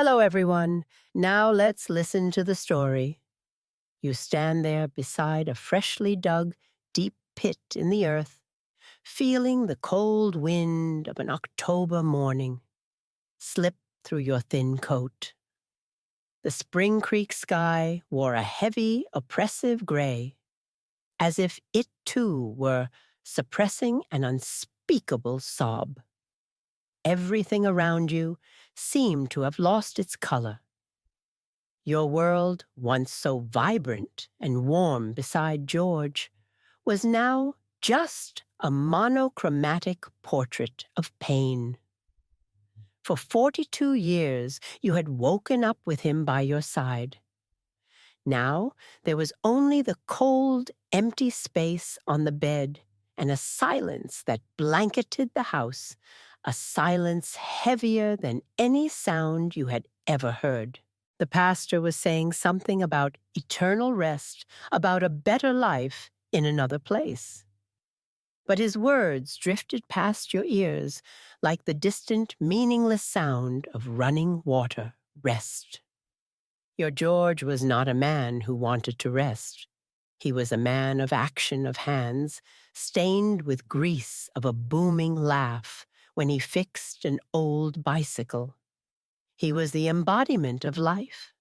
Hello, everyone. Now let's listen to the story. You stand there beside a freshly dug, deep pit in the earth, feeling the cold wind of an October morning slip through your thin coat. The Spring Creek sky wore a heavy, oppressive gray, as if it too were suppressing an unspeakable sob. Everything around you seemed to have lost its color. Your world, once so vibrant and warm beside George, was now just a monochromatic portrait of pain. For 42 years, you had woken up with him by your side. Now there was only the cold, empty space on the bed and a silence that blanketed the house, a silence heavier than any sound you had ever heard. The pastor was saying something about eternal rest, about a better life in another place. But his words drifted past your ears like the distant, meaningless sound of running water. Rest. Your George was not a man who wanted to rest. He was a man of action of hands, stained with grease of a booming laugh when he fixed an old bicycle. He was the embodiment of life.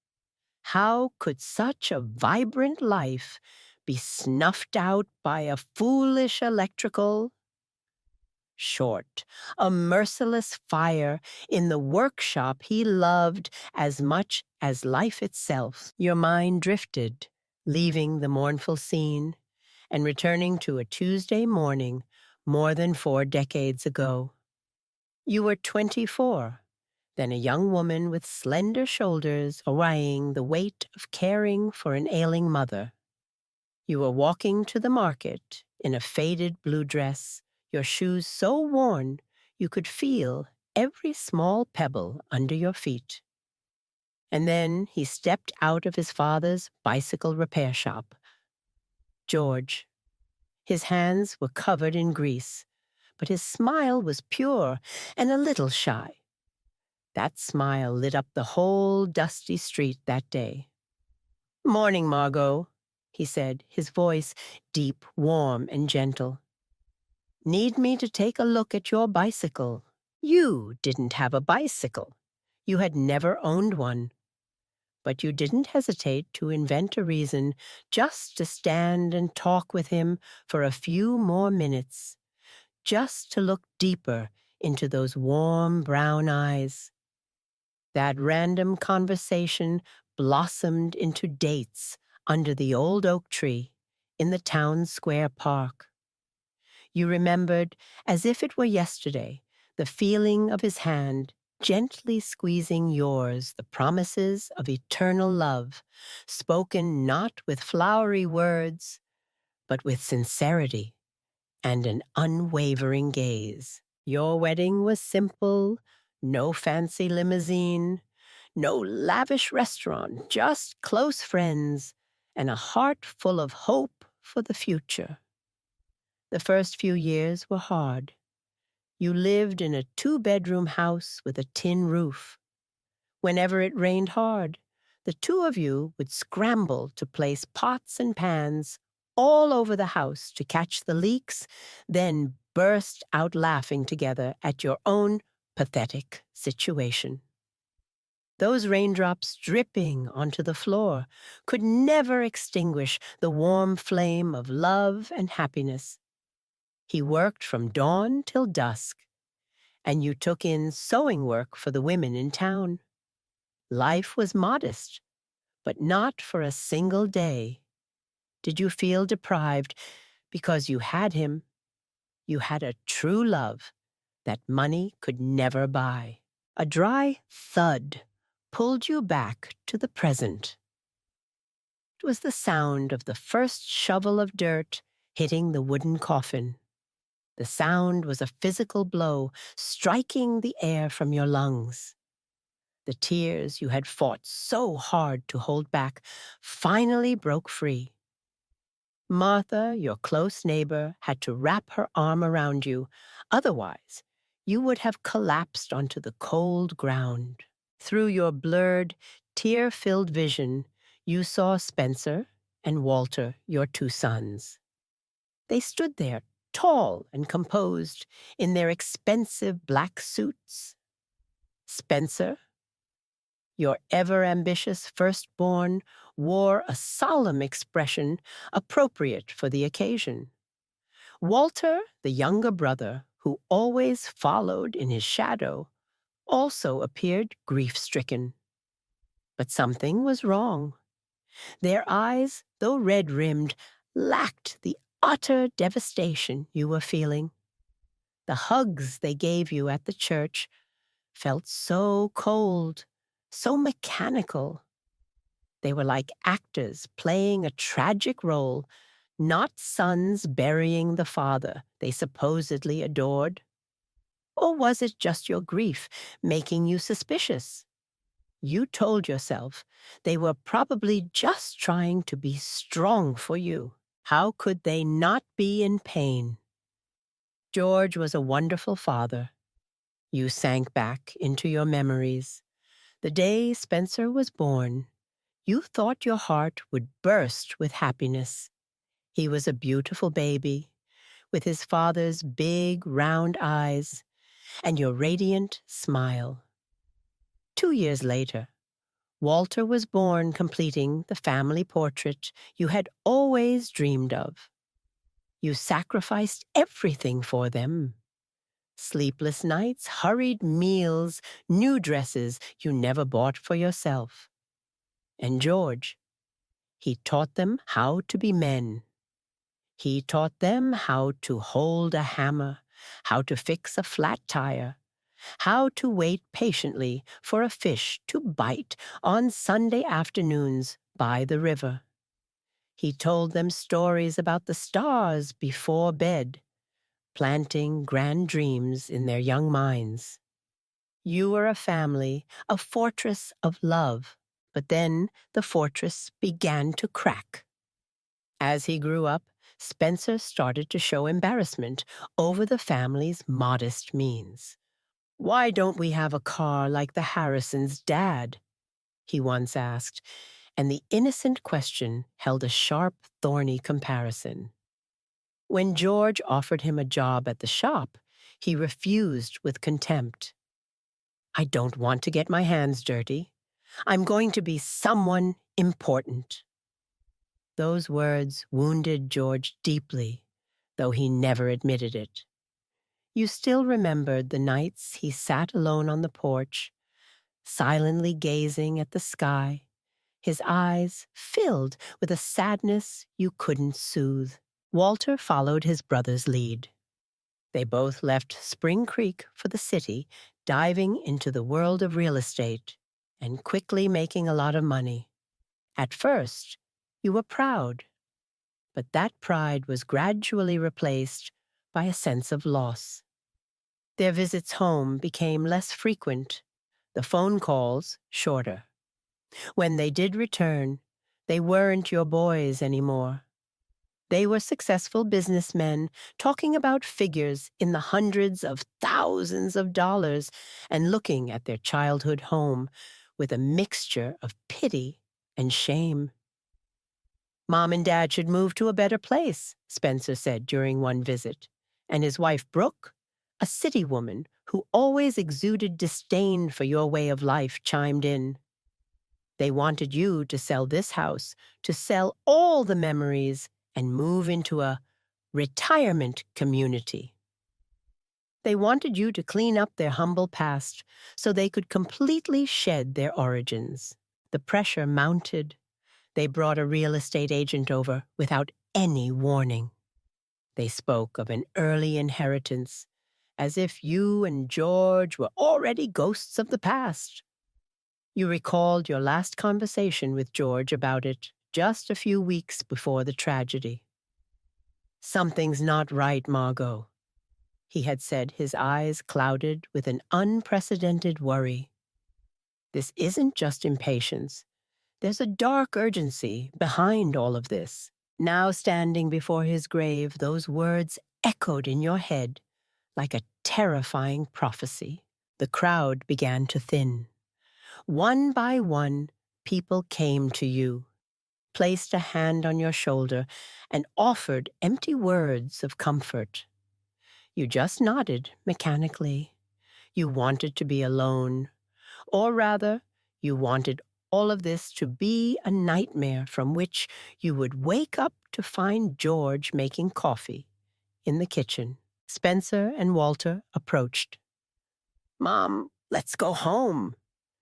How could such a vibrant life be snuffed out by a foolish electrical? Short, a merciless fire in the workshop he loved as much as life itself. Your mind drifted, leaving the mournful scene and returning to a Tuesday morning more than 4 decades ago. You were 24, then a young woman with slender shoulders weighing the weight of caring for an ailing mother. You were walking to the market in a faded blue dress, your shoes so worn you could feel every small pebble under your feet. And then he stepped out of his father's bicycle repair shop. George. His hands were covered in grease, but his smile was pure and a little shy. That smile lit up the whole dusty street that day. "Morning, Margot," he said, his voice deep, warm, and gentle. "Need me to take a look at your bicycle?" You didn't have a bicycle. You had never owned one. But you didn't hesitate to invent a reason just to stand and talk with him for a few more minutes, just to look deeper into those warm brown eyes. That random conversation blossomed into dates under the old oak tree in the town square park. You remembered, as if it were yesterday, the feeling of his hand gently squeezing yours, the promises of eternal love, spoken not with flowery words, but with sincerity and an unwavering gaze. Your wedding was simple, no fancy limousine, no lavish restaurant, just close friends and a heart full of hope for the future. The first few years were hard. You lived in a 2-bedroom house with a tin roof. Whenever it rained hard, the two of you would scramble to place pots and pans all over the house to catch the leaks, then burst out laughing together at your own pathetic situation. Those raindrops dripping onto the floor could never extinguish the warm flame of love and happiness. He worked from dawn till dusk, and you took in sewing work for the women in town. Life was modest, but not for a single day. Did you feel deprived because you had him? You had a true love that money could never buy. A dry thud pulled you back to the present. It was the sound of the first shovel of dirt hitting the wooden coffin. The sound was a physical blow striking the air from your lungs. The tears you had fought so hard to hold back finally broke free. Martha, your close neighbor, had to wrap her arm around you. Otherwise, you would have collapsed onto the cold ground. Through your blurred, tear-filled vision, you saw Spencer and Walter, your two sons. They stood there, tall and composed, in their expensive black suits. Spencer, your ever-ambitious firstborn, wore a solemn expression appropriate for the occasion. Walter, the younger brother, who always followed in his shadow, also appeared grief-stricken. But something was wrong. Their eyes, though red-rimmed, lacked the utter devastation you were feeling. The hugs they gave you at the church felt so cold, so mechanical. They were like actors playing a tragic role, not sons burying the father they supposedly adored. Or was it just your grief making you suspicious? You told yourself they were probably just trying to be strong for you. How could they not be in pain? George was a wonderful father. You sank back into your memories. The day Spencer was born, you thought your heart would burst with happiness. He was a beautiful baby, with his father's big, round eyes and your radiant smile. 2 years later, Walter was born, completing the family portrait you had always dreamed of. You sacrificed everything for them. Sleepless nights, hurried meals, new dresses you never bought for yourself. And George, he taught them how to be men. He taught them how to hold a hammer, how to fix a flat tire, how to wait patiently for a fish to bite on Sunday afternoons by the river. He told them stories about the stars before bed, planting grand dreams in their young minds. You were a family, a fortress of love, but then the fortress began to crack. As he grew up, Spencer started to show embarrassment over the family's modest means. "Why don't we have a car like the Harrisons' dad?" he once asked, and the innocent question held a sharp, thorny comparison. When George offered him a job at the shop, he refused with contempt. "I don't want to get my hands dirty. I'm going to be someone important." Those words wounded George deeply, though he never admitted it. You still remembered the nights he sat alone on the porch, silently gazing at the sky, his eyes filled with a sadness you couldn't soothe. Walter followed his brother's lead. They both left Spring Creek for the city, diving into the world of real estate and quickly making a lot of money. At first, you were proud, but that pride was gradually replaced by a sense of loss. Their visits home became less frequent, the phone calls shorter. When they did return, they weren't your boys anymore. They were successful businessmen talking about figures in the hundreds of thousands of dollars and looking at their childhood home with a mixture of pity and shame. "Mom and Dad should move to a better place," Spencer said during one visit, and his wife Brooke, a city woman who always exuded disdain for your way of life, chimed in. They wanted you to sell this house, to sell all the memories, and move into a retirement community. They wanted you to clean up their humble past so they could completely shed their origins. The pressure mounted. They brought a real estate agent over without any warning. They spoke of an early inheritance, as if you and George were already ghosts of the past. You recalled your last conversation with George about it just a few weeks before the tragedy. "Something's not right, Margot," he had said, his eyes clouded with an unprecedented worry. "This isn't just impatience. There's a dark urgency behind all of this." Now standing before his grave, those words echoed in your head like a terrifying prophecy. The crowd began to thin. One by one, people came to you, placed a hand on your shoulder, and offered empty words of comfort. You just nodded mechanically. You wanted to be alone, or rather, you wanted all of this to be a nightmare from which you would wake up to find George making coffee in the kitchen. Spencer and Walter approached. "Mom, let's go home,"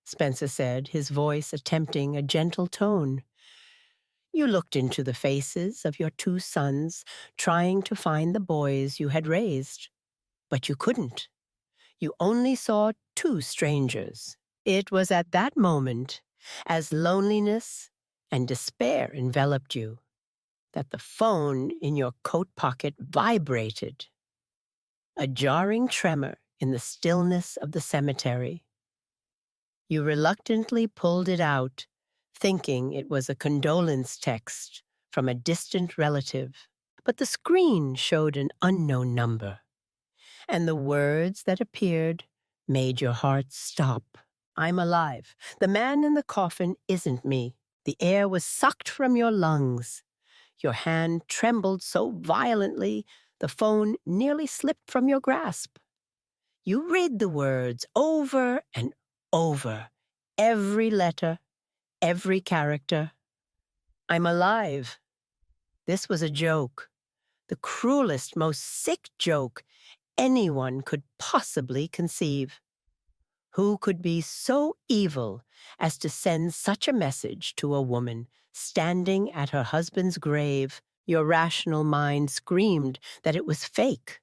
Spencer said, his voice attempting a gentle tone. You looked into the faces of your two sons, trying to find the boys you had raised. But you couldn't. You only saw two strangers. It was at that moment, as loneliness and despair enveloped you, that the phone in your coat pocket vibrated. A jarring tremor in the stillness of the cemetery. You reluctantly pulled it out, thinking it was a condolence text from a distant relative. But the screen showed an unknown number, and the words that appeared made your heart stop. "I'm alive. The man in the coffin isn't me." The air was sucked from your lungs. Your hand trembled so violently, the phone nearly slipped from your grasp. You read the words over and over, every letter, every character. "I'm alive." This was a joke, the cruelest, most sick joke anyone could possibly conceive. Who could be so evil as to send such a message to a woman standing at her husband's grave? Your rational mind screamed that it was fake,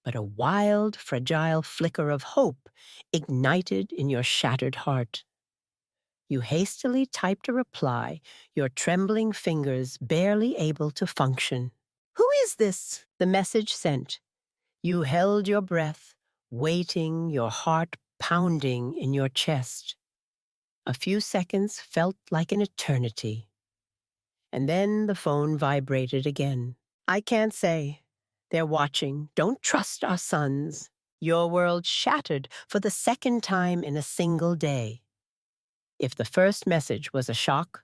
but a wild, fragile flicker of hope ignited in your shattered heart. You hastily typed a reply, your trembling fingers barely able to function. "Who is this?" the message sent. You held your breath, waiting, your heart pounding in your chest. A few seconds felt like an eternity. And then the phone vibrated again. "I can't say. They're watching. Don't trust our sons." Your world shattered for the second time in a single day. If the first message was a shock,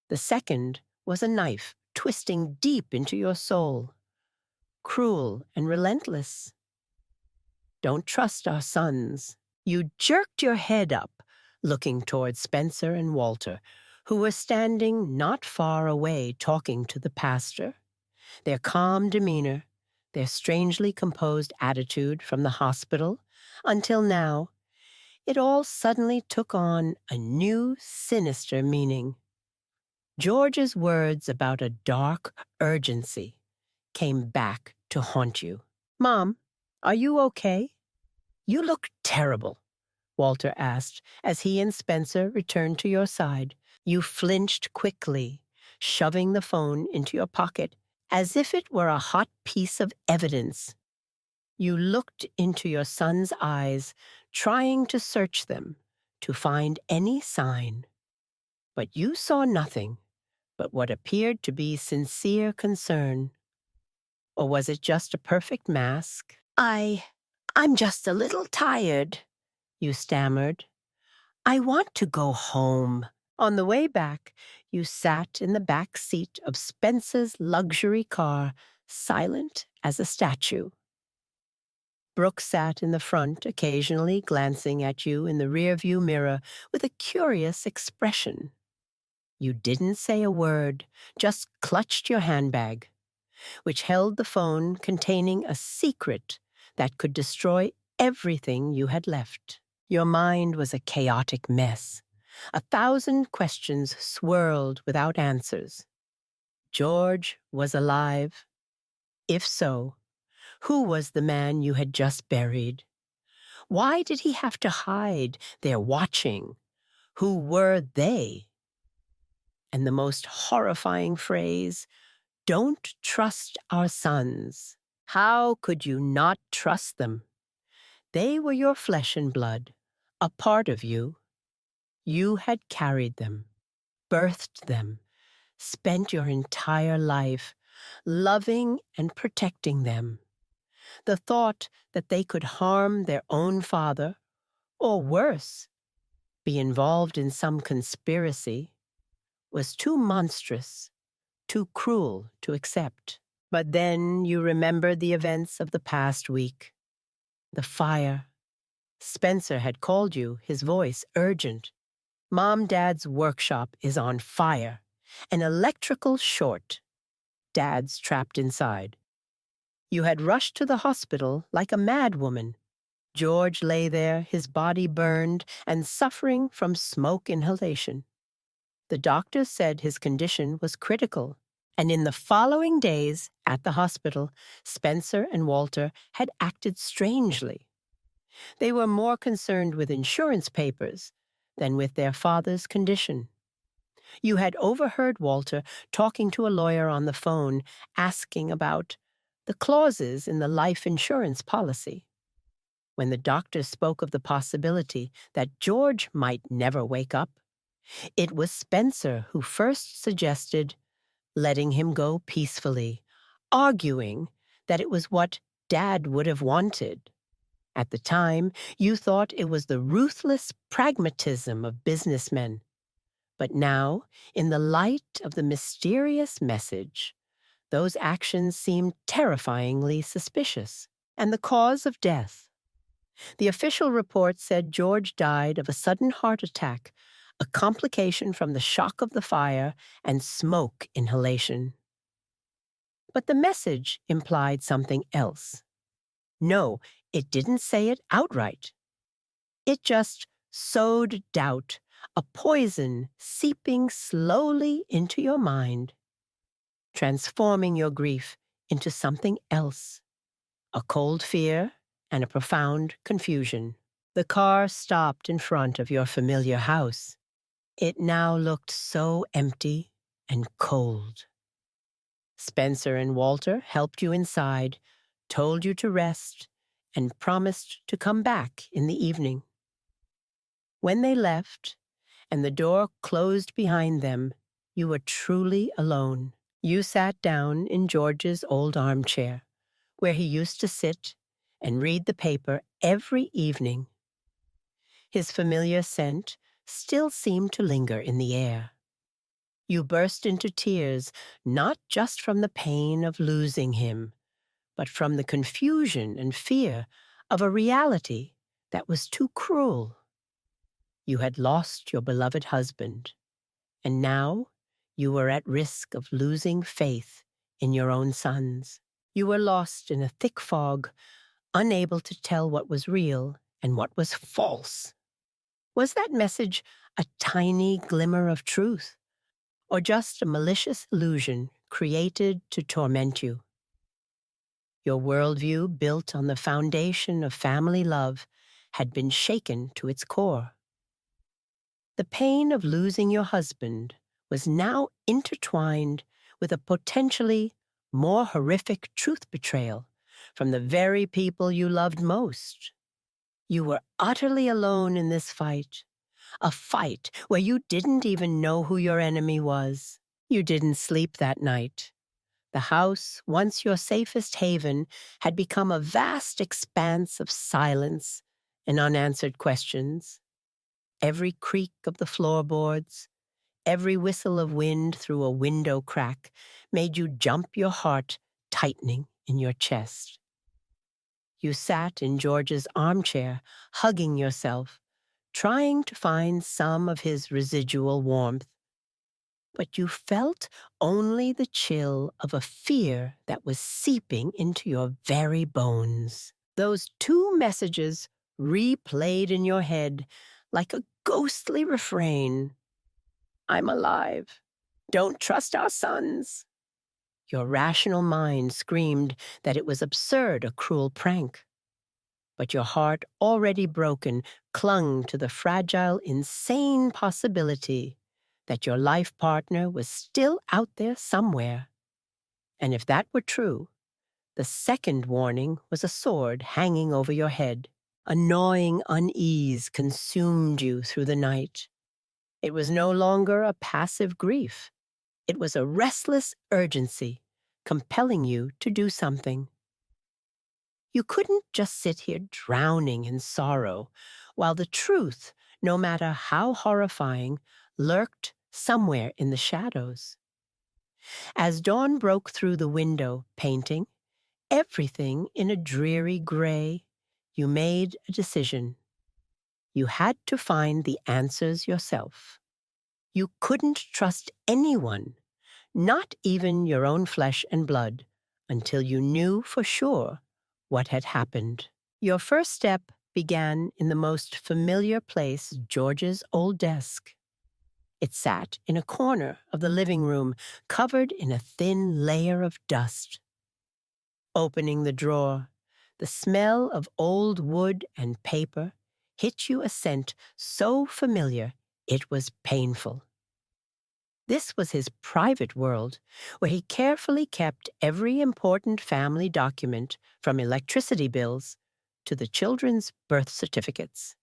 the second was a knife twisting deep into your soul. Cruel and relentless. "Don't trust our sons." You jerked your head up, looking toward Spencer and Walter, who were standing not far away talking to the pastor. Their calm demeanor, their strangely composed attitude from the hospital until now, it all suddenly took on a new, sinister meaning. George's words about a dark urgency came back to haunt you. "Mom, are you okay?" "You look terrible," Walter asked as he and Spencer returned to your side. You flinched quickly, shoving the phone into your pocket as if it were a hot piece of evidence. You looked into your son's eyes, trying to search them, to find any sign. But you saw nothing but what appeared to be sincere concern. Or was it just a perfect mask? I'm just a little tired," you stammered. "I want to go home." On the way back, you sat in the back seat of Spencer's luxury car, silent as a statue. Brooke sat in the front, occasionally glancing at you in the rearview mirror with a curious expression. You didn't say a word, just clutched your handbag, which held the phone containing a secret that could destroy everything you had left. Your mind was a chaotic mess. 1,000 questions swirled without answers. George was alive? If so, who was the man you had just buried? Why did he have to hide? They're watching. Who were they? And the most horrifying phrase, "Don't trust our sons." How could you not trust them? They were your flesh and blood, a part of you. You had carried them, birthed them, spent your entire life loving and protecting them. The thought that they could harm their own father, or worse, be involved in some conspiracy, was too monstrous, too cruel to accept. But then you remembered the events of the past week. The fire. Spencer had called you, his voice urgent. Dad's workshop is on fire. An electrical short. Dad's trapped inside. You had rushed to the hospital like a madwoman. George lay there, his body burned and suffering from smoke inhalation. The doctor said his condition was critical, and in the following days at the hospital, Spencer and Walter had acted strangely. They were more concerned with insurance papers than with their father's condition. You had overheard Walter talking to a lawyer on the phone, asking about the clauses in the life insurance policy. When the doctor spoke of the possibility that George might never wake up, it was Spencer who first suggested letting him go peacefully, arguing that it was what Dad would have wanted. At the time, you thought it was the ruthless pragmatism of businessmen. But now, in the light of the mysterious message, those actions seemed terrifyingly suspicious. And the cause of death. The official report said George died of a sudden heart attack, a complication from the shock of the fire and smoke inhalation. But the message implied something else. No, it didn't say it outright. It just sowed doubt, a poison seeping slowly into your mind, transforming your grief into something else, a cold fear and a profound confusion. The car stopped in front of your familiar house. It now looked so empty and cold. Spencer and Walter helped you inside, told you to rest, and promised to come back in the evening. When they left, and the door closed behind them, you were truly alone. You sat down in George's old armchair, where he used to sit and read the paper every evening. His familiar scent still seemed to linger in the air. You burst into tears, not just from the pain of losing him, but from the confusion and fear of a reality that was too cruel. You had lost your beloved husband, and now you were at risk of losing faith in your own sons. You were lost in a thick fog, unable to tell what was real and what was false. Was that message a tiny glimmer of truth, or just a malicious illusion created to torment you? Your worldview, built on the foundation of family love, had been shaken to its core. The pain of losing your husband was now intertwined with a potentially more horrific truth betrayal from the very people you loved most. You were utterly alone in this fight, a fight where you didn't even know who your enemy was. You didn't sleep that night. The house, once your safest haven, had become a vast expanse of silence and unanswered questions. Every creak of the floorboards, every whistle of wind through a window crack made you jump, your heart tightening in your chest. You sat in George's armchair, hugging yourself, trying to find some of his residual warmth. But you felt only the chill of a fear that was seeping into your very bones. Those two messages replayed in your head like a ghostly refrain. I'm alive. Don't trust our sons. Your rational mind screamed that it was absurd, a cruel prank. But your heart, already broken, clung to the fragile, insane possibility that your life partner was still out there somewhere. And if that were true, the second warning was a sword hanging over your head. A gnawing unease consumed you through the night. It was no longer a passive grief. It was a restless urgency, compelling you to do something. You couldn't just sit here drowning in sorrow, while the truth no matter how horrifying, lurked somewhere in the shadows. As dawn broke through the window, painting everything in a dreary gray, you made a decision. You had to find the answers yourself. You couldn't trust anyone, not even your own flesh and blood, until you knew for sure what had happened. Your first step began in the most familiar place, George's old desk. It sat in a corner of the living room, covered in a thin layer of dust. Opening the drawer, the smell of old wood and paper hit you a scent so familiar it was painful. This was his private world, where he carefully kept every important family document, from electricity bills to the children's birth certificates.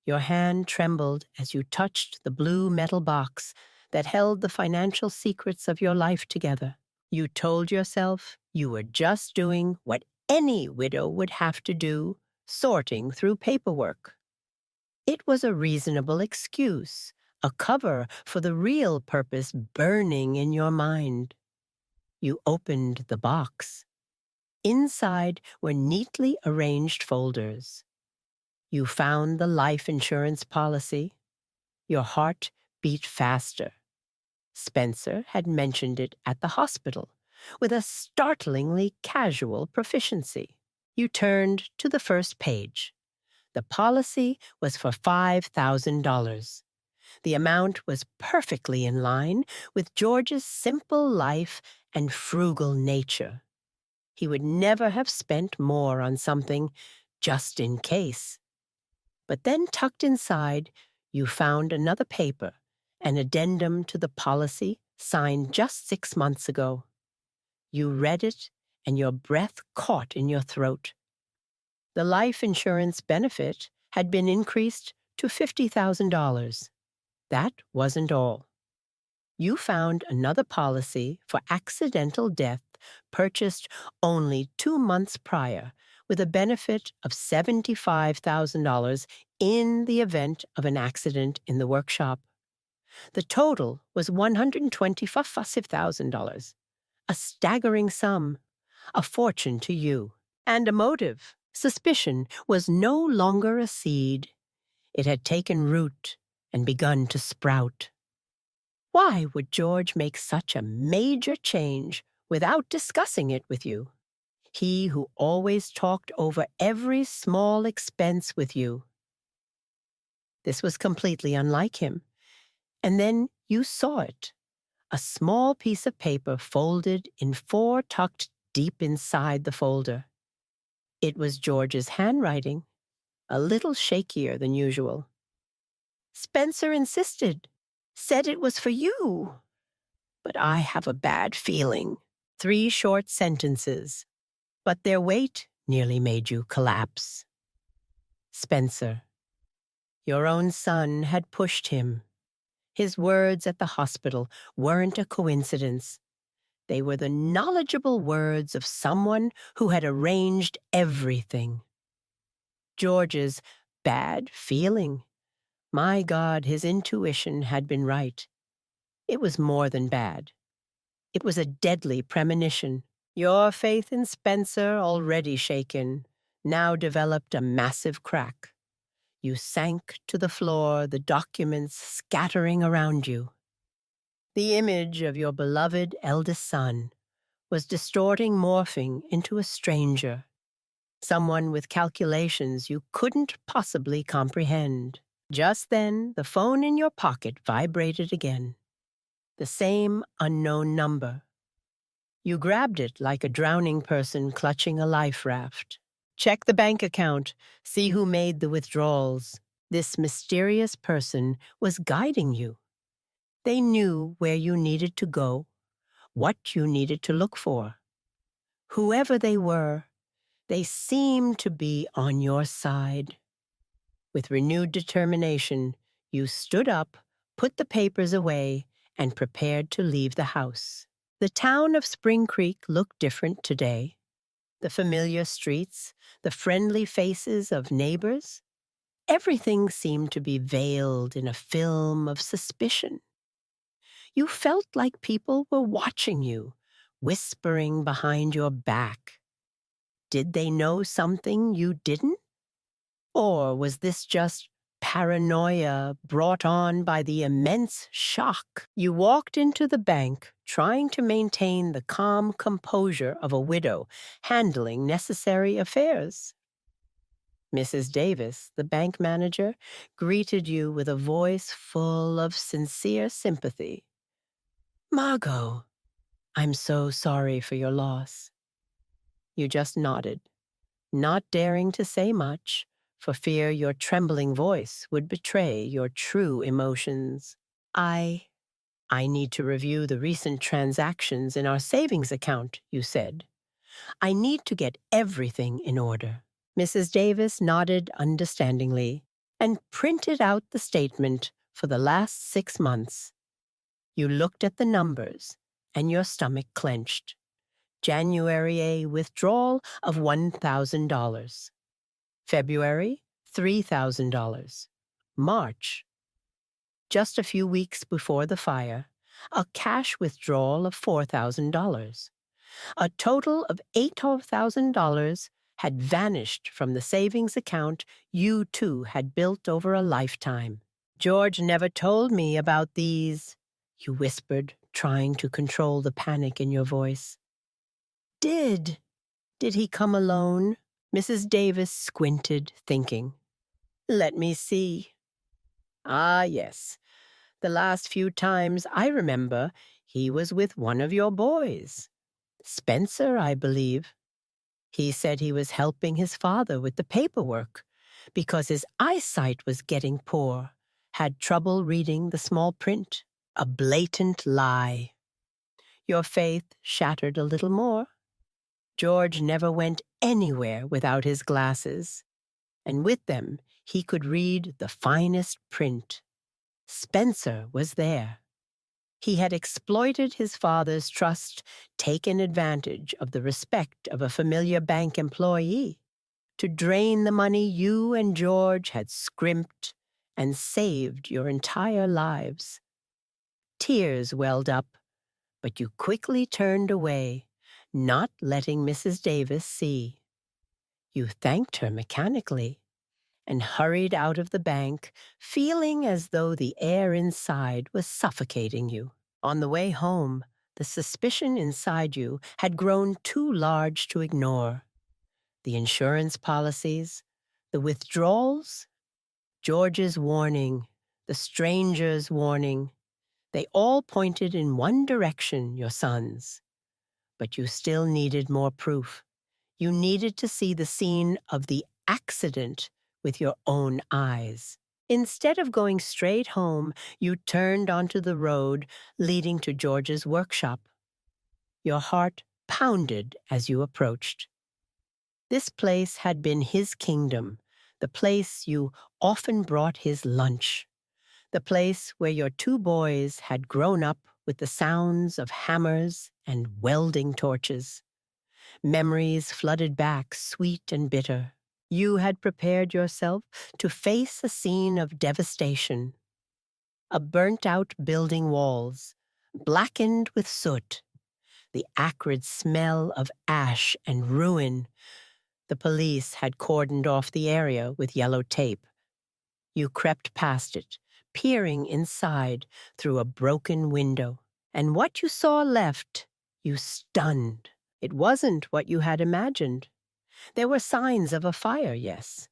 Your hand trembled as you touched the blue metal box that held the financial secrets of your life together. You told yourself you were just doing what any widow would have to do, sorting through paperwork. It was a reasonable excuse, a cover for the real purpose burning in your mind. You opened the box. Inside were neatly arranged folders. You found the life insurance policy. Your heart beat faster. Spencer had mentioned it at the hospital with a startlingly casual proficiency. You turned to the first page. The policy was for $5,000. The amount was perfectly in line with George's simple life and frugal nature. He would never have spent more on something just in case. But then tucked inside, you found another paper, an addendum to the policy signed just 6 months ago. You read it, and your breath caught in your throat. The life insurance benefit had been increased to $50,000. That wasn't all. You found another policy for accidental death purchased only 2 months prior, with a benefit of $75,000 in the event of an accident in the workshop. The total was $125,000, a staggering sum, a fortune to you. And a motive. Suspicion was no longer a seed. It had taken root and begun to sprout. Why would George make such a major change without discussing it with you? He who always talked over every small expense with you. This was completely unlike him. And then you saw it. A small piece of paper folded in 4 tucked deep inside the folder. It was George's handwriting, a little shakier than usual. Spencer insisted, said it was for you. But I have a bad feeling. 3 short sentences, but their weight nearly made you collapse. Spencer. Your own son had pushed him. His words at the hospital weren't a coincidence. They were the knowledgeable words of someone who had arranged everything. George's bad feeling. My God, his intuition had been right. It was more than bad. It was a deadly premonition. Your faith in Spencer, already shaken, now developed a massive crack. You sank to the floor, the documents scattering around you. The image of your beloved eldest son was distorting, morphing into a stranger, someone with calculations you couldn't possibly comprehend. Just then, the phone in your pocket vibrated again. The same unknown number. You grabbed it like a drowning person clutching a life raft. Check the bank account, see who made the withdrawals. This mysterious person was guiding you. They knew where you needed to go, what you needed to look for. Whoever they were, they seemed to be on your side. With renewed determination, you stood up, put the papers away, and prepared to leave the house. The town of Spring Creek looked different today. The familiar streets, the friendly faces of neighbors. Everything seemed to be veiled in a film of suspicion. You felt like people were watching you, whispering behind your back. Did they know something you didn't? Or was this just paranoia brought on by the immense shock? You walked into the bank, trying to maintain the calm composure of a widow handling necessary affairs. Mrs. Davis, the bank manager, greeted you with a voice full of sincere sympathy. "Margot, I'm so sorry for your loss." You just nodded, not daring to say much, for fear your trembling voice would betray your true emotions. I need to review the recent transactions in our savings account," you said. "I need to get everything in order." Mrs. Davis nodded understandingly and printed out the statement for the last 6 months. You looked at the numbers, and your stomach clenched. January, a withdrawal of $1,000. February, $3,000. March, just a few weeks before the fire, a cash withdrawal of $4,000. A total of $8,000 had vanished from the savings account you two had built over a lifetime. "George never told me about these," you whispered, trying to control the panic in your voice. Did he come alone?" Mrs. Davis squinted, thinking. "Let me see. Ah, yes. The last few times I remember, he was with one of your boys. Spencer, I believe. He said he was helping his father with the paperwork because his eyesight was getting poor, had trouble reading the small print. A blatant lie." Your faith shattered a little more. George never went anywhere without his glasses, and with them he could read the finest print. Spencer was there. He had exploited his father's trust, taken advantage of the respect of a familiar bank employee, to drain the money you and George had scrimped and saved your entire lives. Tears welled up, but you quickly turned away, not letting Mrs. Davis see. You thanked her mechanically and hurried out of the bank, feeling as though the air inside was suffocating you. On the way home, the suspicion inside you had grown too large to ignore. The insurance policies, the withdrawals, George's warning, the stranger's warning, they all pointed in one direction, your sons. But you still needed more proof. You needed to see the scene of the accident with your own eyes. Instead of going straight home, you turned onto the road leading to George's workshop. Your heart pounded as you approached. This place had been his kingdom, the place you often brought his lunch, the place where your two boys had grown up with the sounds of hammers and welding torches. Memories flooded back, sweet and bitter. You had prepared yourself to face a scene of devastation. A burnt-out building walls, blackened with soot, the acrid smell of ash and ruin. The police had cordoned off the area with yellow tape. You crept past it, peering inside through a broken window. And what you saw left, you stunned. It wasn't what you had imagined. There were signs of a fire, yes.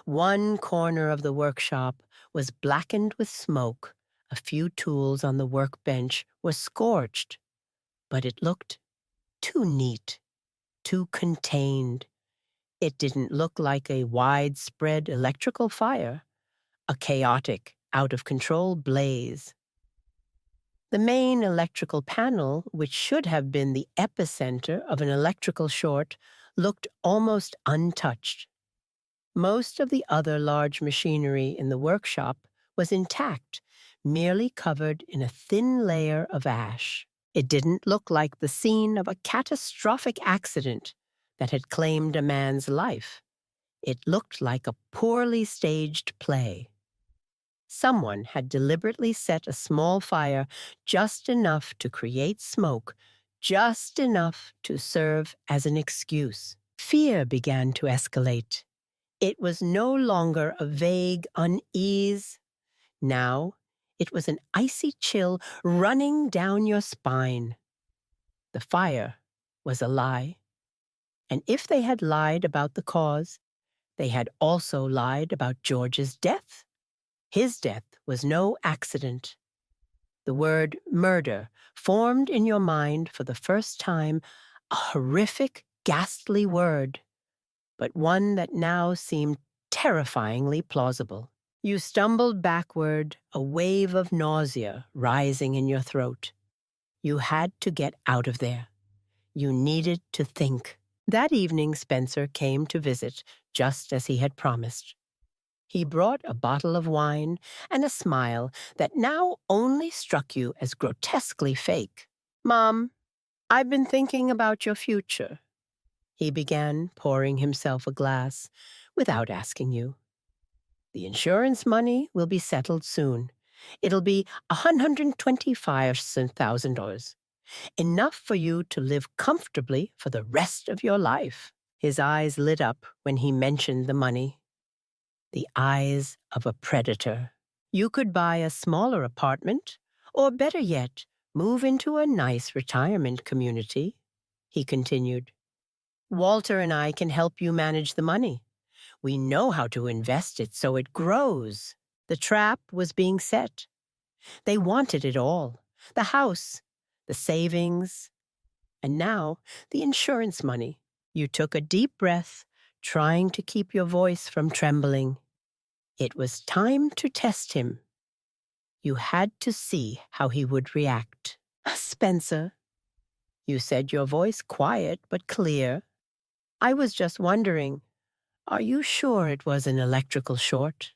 One corner of the workshop was blackened with smoke. A few tools on the workbench were scorched. But it looked too neat, too contained. It didn't look like a widespread electrical fire, a chaotic, out-of-control blaze. The main electrical panel, which should have been the epicenter of an electrical short, looked almost untouched. Most of the other large machinery in the workshop was intact, merely covered in a thin layer of ash. It didn't look like the scene of a catastrophic accident that had claimed a man's life. It looked like a poorly staged play. Someone had deliberately set a small fire, just enough to create smoke, just enough to serve as an excuse. Fear began to escalate. It was no longer a vague unease. Now, it was an icy chill running down your spine. The fire was a lie. And if they had lied about the cause, they had also lied about George's death. His death was no accident. The word murder formed in your mind for the first time, a horrific, ghastly word, but one that now seemed terrifyingly plausible. You stumbled backward, a wave of nausea rising in your throat. You had to get out of there. You needed to think. That evening, Spencer came to visit, just as he had promised. He brought a bottle of wine and a smile that now only struck you as grotesquely fake. "Mom, I've been thinking about your future," he began, pouring himself a glass, without asking you. "The insurance money will be settled soon. It'll be $125,000. Enough for you to live comfortably for the rest of your life." His eyes lit up when he mentioned the money. The eyes of a predator. You could buy a smaller apartment, or better yet, move into a nice retirement community, he continued. "Walter and I can help you manage the money. We know how to invest it so it grows." The trap was being set. They wanted it all. The house, the savings, and now the insurance money. You took a deep breath, trying to keep your voice from trembling. It was time to test him. You had to see how he would react. "Spencer," you said, your voice quiet but clear, "I was just wondering, are you sure it was an electrical short?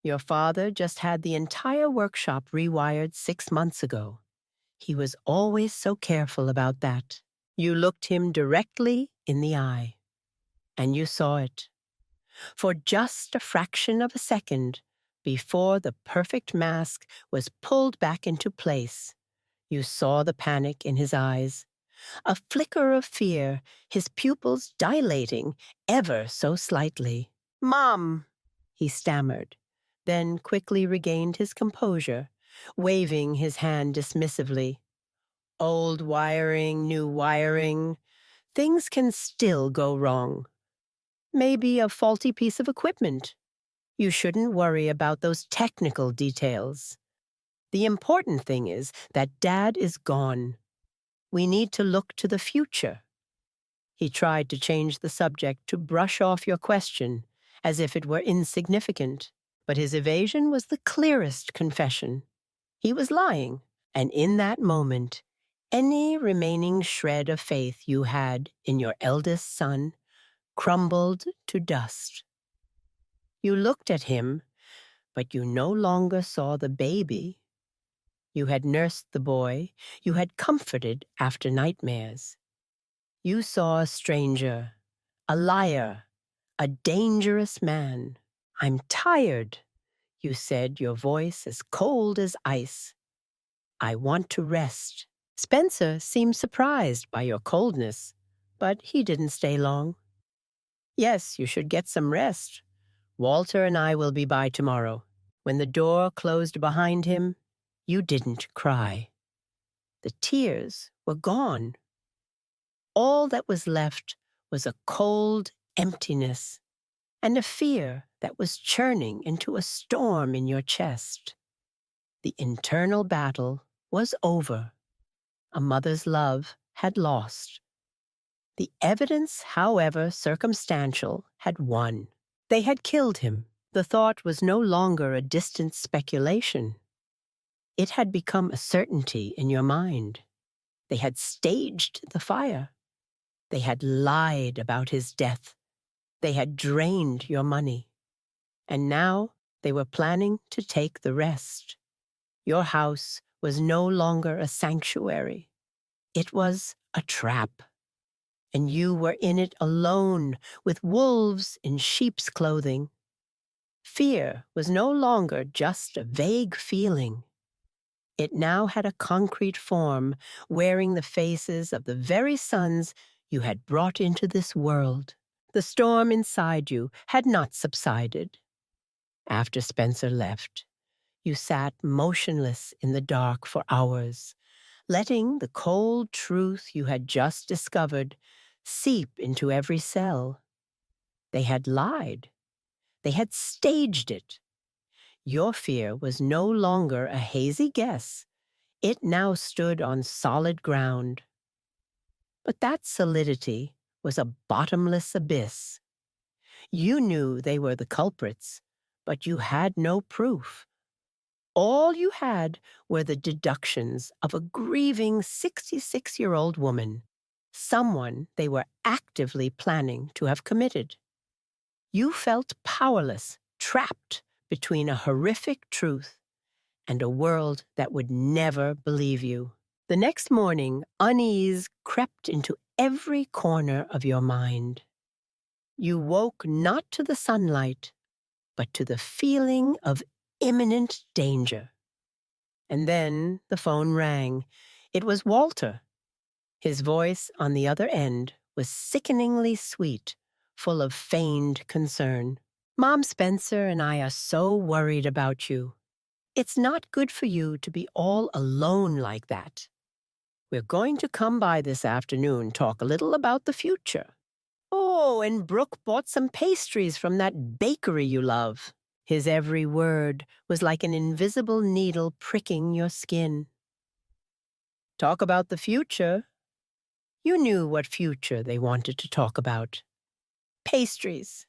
Your father just had the entire workshop rewired 6 months ago. He was always so careful about that." You looked him directly in the eye, and you saw it. For just a fraction of a second, before the perfect mask was pulled back into place, you saw the panic in his eyes, a flicker of fear, his pupils dilating ever so slightly. "Mom," he stammered, then quickly regained his composure, waving his hand dismissively. "Old wiring, new wiring. Things can still go wrong. Maybe a faulty piece of equipment. You shouldn't worry about those technical details. The important thing is that Dad is gone. We need to look to the future." He tried to change the subject to brush off your question, as if it were insignificant, but his evasion was the clearest confession. He was lying, and in that moment, any remaining shred of faith you had in your eldest son crumbled to dust. You looked at him, but you no longer saw the baby. You had nursed the boy, you had comforted after nightmares. You saw a stranger, a liar, a dangerous man. "I'm tired," you said, your voice as cold as ice. "I want to rest." Spencer seemed surprised by your coldness, but he didn't stay long. "Yes, you should get some rest. Walter and I will be by tomorrow." When the door closed behind him, you didn't cry. The tears were gone. All that was left was a cold emptiness and a fear that was churning into a storm in your chest. The internal battle was over. A mother's love had lost. The evidence, however circumstantial, had won. They had killed him. The thought was no longer a distant speculation. It had become a certainty in your mind. They had staged the fire. They had lied about his death. They had drained your money. And now they were planning to take the rest. Your house was no longer a sanctuary. It was a trap. and you were in it alone with wolves in sheep's clothing. Fear was no longer just a vague feeling. It now had a concrete form, wearing the faces of the very sons you had brought into this world. The storm inside you had not subsided. After Spencer left, you sat motionless in the dark for hours, letting the cold truth you had just discovered seep into every cell. They had lied. They had staged it. Your fear was no longer a hazy guess. It now stood on solid ground. But that solidity was a bottomless abyss. You knew they were the culprits, but you had no proof. All you had were the deductions of a grieving 66-year-old woman, someone they were actively planning to have committed. You felt powerless, trapped between a horrific truth and a world that would never believe you. The next morning, unease crept into every corner of your mind. You woke not to the sunlight, but to the feeling of imminent danger. And then the phone rang. It was Walter. His voice on the other end was sickeningly sweet, full of feigned concern. "Mom, Spencer and I are so worried about you. It's not good for you to be all alone like that. We're going to come by this afternoon, talk a little about the future. Oh, and Brooke bought some pastries from that bakery you love." His every word was like an invisible needle pricking your skin. Talk about the future? You knew what future they wanted to talk about. Pastries.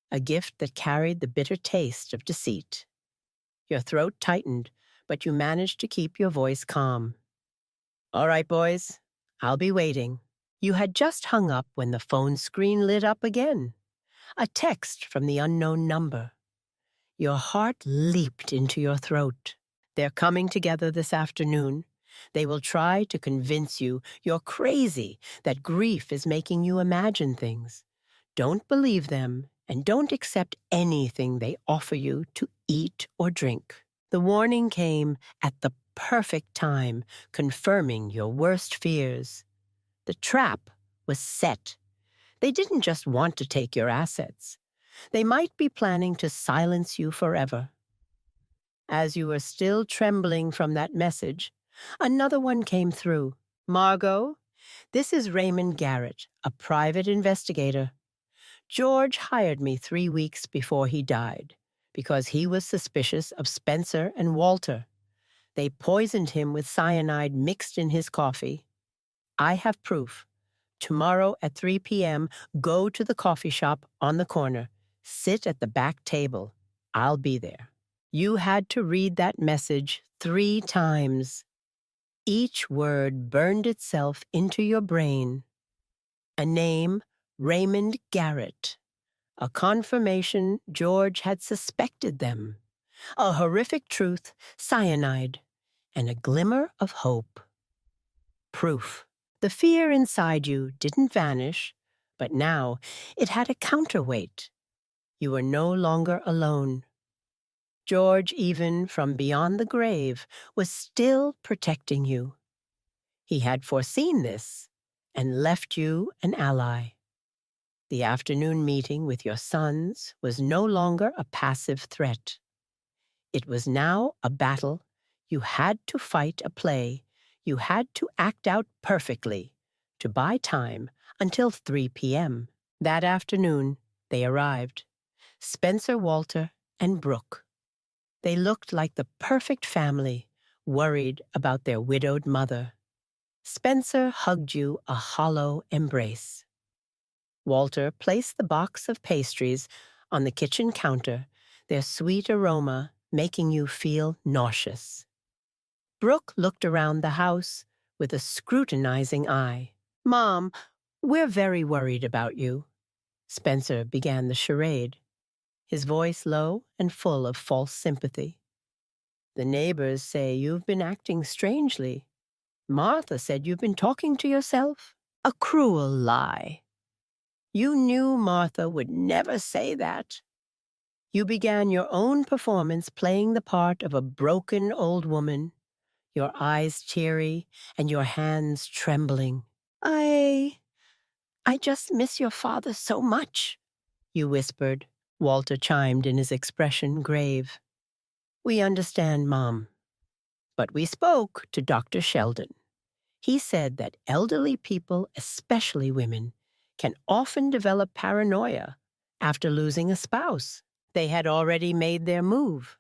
A gift that carried the bitter taste of deceit. Your throat tightened, but you managed to keep your voice calm. "All right, boys. I'll be waiting." You had just hung up when the phone screen lit up again. A text from the unknown number. Your heart leaped into your throat. They're coming together this afternoon. They will try to convince you you're crazy, that grief is making you imagine things. Don't believe them, and don't accept anything they offer you to eat or drink. The warning came at the perfect time, confirming your worst fears. The trap was set. They didn't just want to take your assets. They might be planning to silence you forever. As you were still trembling from that message, another one came through. "Margot, this is Raymond Garrett, a private investigator. George hired me 3 weeks before he died because he was suspicious of Spencer and Walter. They poisoned him with cyanide mixed in his coffee. I have proof. Tomorrow at 3 p.m., go to the coffee shop on the corner. Sit at the back table. I'll be there." You had to read that message 3 times. Each word burned itself into your brain. A name, Raymond Garrett. A confirmation George had suspected them. A horrific truth, cyanide. And a glimmer of hope. Proof. The fear inside you didn't vanish, but now it had a counterweight. You were no longer alone. George, even from beyond the grave, was still protecting you. He had foreseen this and left you an ally. The afternoon meeting with your sons was no longer a passive threat. It was now a battle. You had to fight a play. You had to act out perfectly to buy time until 3 p.m. That afternoon, they arrived. Spencer, Walter, and Brooke. They looked like the perfect family, worried about their widowed mother. Spencer hugged you a hollow embrace. Walter placed the box of pastries on the kitchen counter, their sweet aroma making you feel nauseous. Brooke looked around the house with a scrutinizing eye. "Mom, we're very worried about you." Spencer began the charade, his voice low and full of false sympathy. "The neighbors say you've been acting strangely. Martha said you've been talking to yourself." A cruel lie. You knew Martha would never say that. You began your own performance playing the part of a broken old woman, your eyes teary and your hands trembling. I just miss your father so much, you whispered. Walter chimed in, his expression grave. We understand, Mom. But we spoke to Dr. Sheldon. He said that elderly people, especially women, can often develop paranoia after losing a spouse. They had already made their move.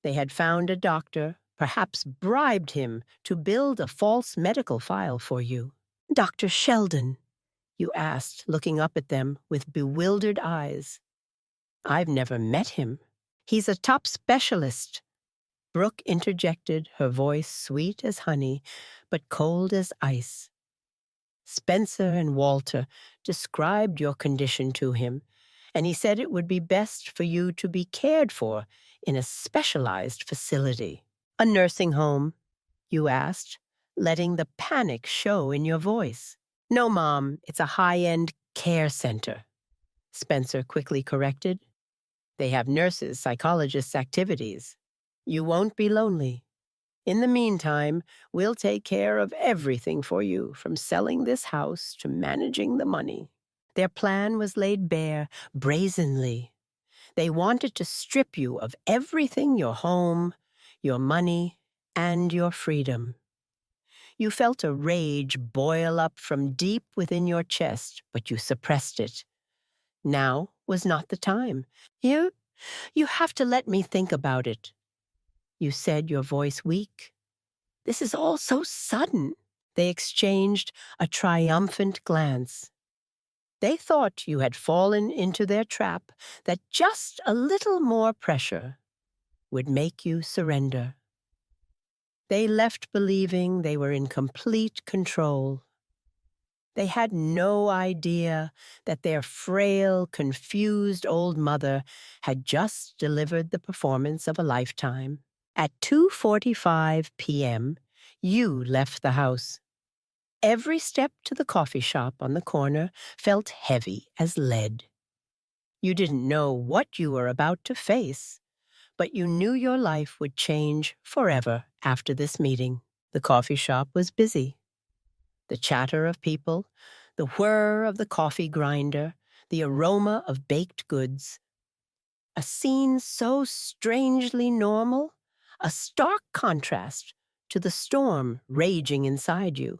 They had found a doctor, perhaps bribed him to build a false medical file for you. Dr. Sheldon, you asked, looking up at them with bewildered eyes. I've never met him. He's a top specialist. Brooke interjected, her voice sweet as honey, but cold as ice. Spencer and Walter described your condition to him, and he said it would be best for you to be cared for in a specialized facility. A nursing home, you asked, letting the panic show in your voice. No, Mom, it's a high-end care center, Spencer quickly corrected. They have nurses, psychologists, activities. You won't be lonely. In the meantime, we'll take care of everything for you, from selling this house to managing the money. Their plan was laid bare brazenly. They wanted to strip you of everything: your home, your money, and your freedom. You felt a rage boil up from deep within your chest, but you suppressed it. Now was not the time. You have to let me think about it, you said, your voice weak. This is all so sudden. They exchanged a triumphant glance. They thought you had fallen into their trap, that just a little more pressure would make you surrender. They left believing they were in complete control. They had no idea that their frail, confused old mother had just delivered the performance of a lifetime. At 2:45 p.m., you left the house. Every step to the coffee shop on the corner felt heavy as lead. You didn't know what you were about to face, but you knew your life would change forever after this meeting. The coffee shop was busy. The chatter of people, the whir of the coffee grinder, the aroma of baked goods. A scene so strangely normal, a stark contrast to the storm raging inside you.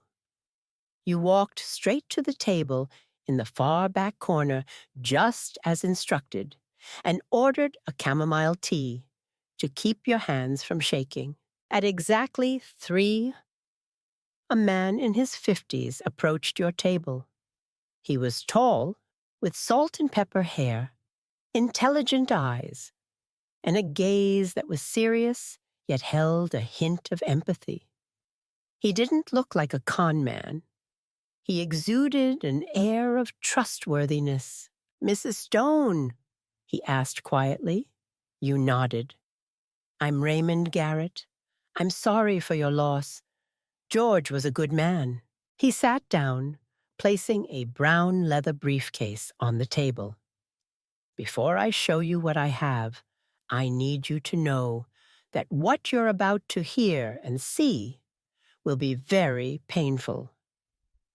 You walked straight to the table in the far back corner, just as instructed, and ordered a chamomile tea to keep your hands from shaking. At exactly 3, a man in his 50s approached your table. He was tall, with salt and pepper hair, intelligent eyes, and a gaze that was serious yet held a hint of empathy. He didn't look like a con man. He exuded an air of trustworthiness. Mrs. Stone, he asked quietly. You nodded. I'm Raymond Garrett. I'm sorry for your loss. George was a good man. He sat down, placing a brown leather briefcase on the table. Before I show you what I have, I need you to know that what you're about to hear and see will be very painful.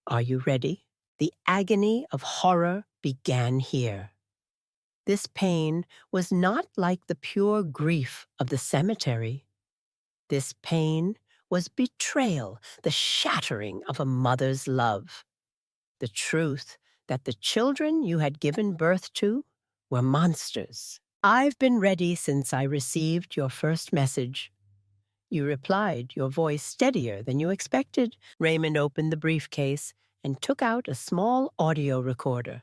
Are you ready? The agony of horror began here. This pain was not like the pure grief of the cemetery. This pain was betrayal, the shattering of a mother's love. The truth that the children you had given birth to were monsters. I've been ready since I received your first message. You replied, your voice steadier than you expected. Raymond opened the briefcase and took out a small audio recorder.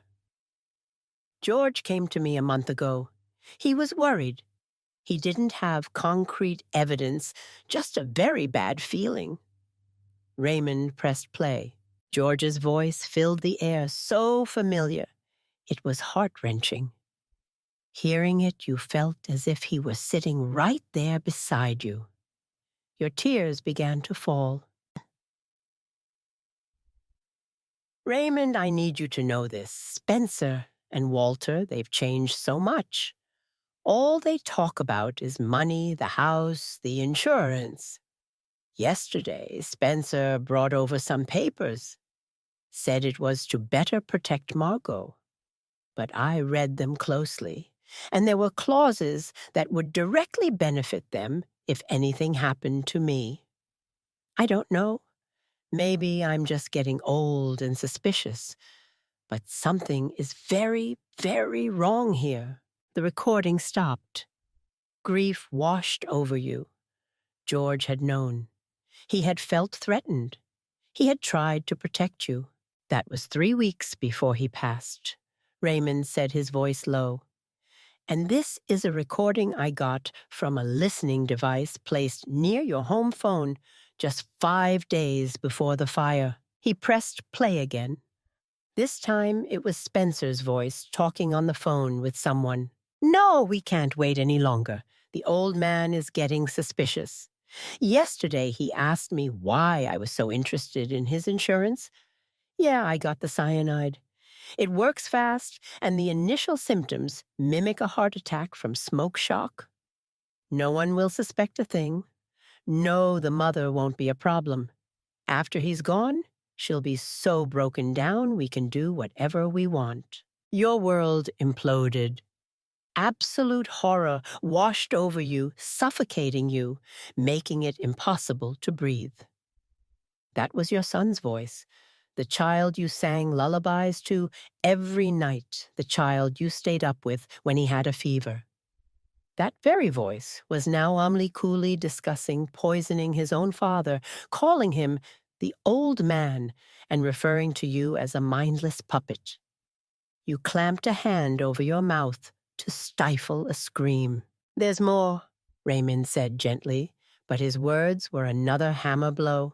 George came to me a month ago. He was worried. He didn't have concrete evidence, just a very bad feeling. Raymond pressed play. George's voice filled the air, so familiar. It was heart-wrenching. Hearing it, you felt as if he were sitting right there beside you. Your tears began to fall. Raymond, I need you to know this. Spencer and Walter, they've changed so much. All they talk about is money, the house, the insurance. Yesterday, Spencer brought over some papers, said it was to better protect Margot. But I read them closely, and there were clauses that would directly benefit them if anything happened to me. I don't know. Maybe I'm just getting old and suspicious, but something is very, very wrong here. The recording stopped. Grief washed over you. George had known. He had felt threatened. He had tried to protect you. That was 3 weeks before he passed. Raymond said, his voice low. And this is a recording I got from a listening device placed near your home phone just 5 days before the fire. He pressed play again. This time it was Spencer's voice talking on the phone with someone. No, we can't wait any longer. The old man is getting suspicious. Yesterday he asked me why I was so interested in his insurance. Yeah, I got the cyanide. It works fast, and the initial symptoms mimic a heart attack from smoke shock. No one will suspect a thing. No, the mother won't be a problem. After he's gone, she'll be so broken down we can do whatever we want. Your world imploded. Absolute horror washed over you, suffocating you, making it impossible to breathe. That was your son's voice, the child you sang lullabies to every night, the child you stayed up with when he had a fever. That very voice was now coolly discussing poisoning his own father, calling him the old man, and referring to you as a mindless puppet. You clamped a hand over your mouth to stifle a scream. There's more, Raymond said gently, but his words were another hammer blow.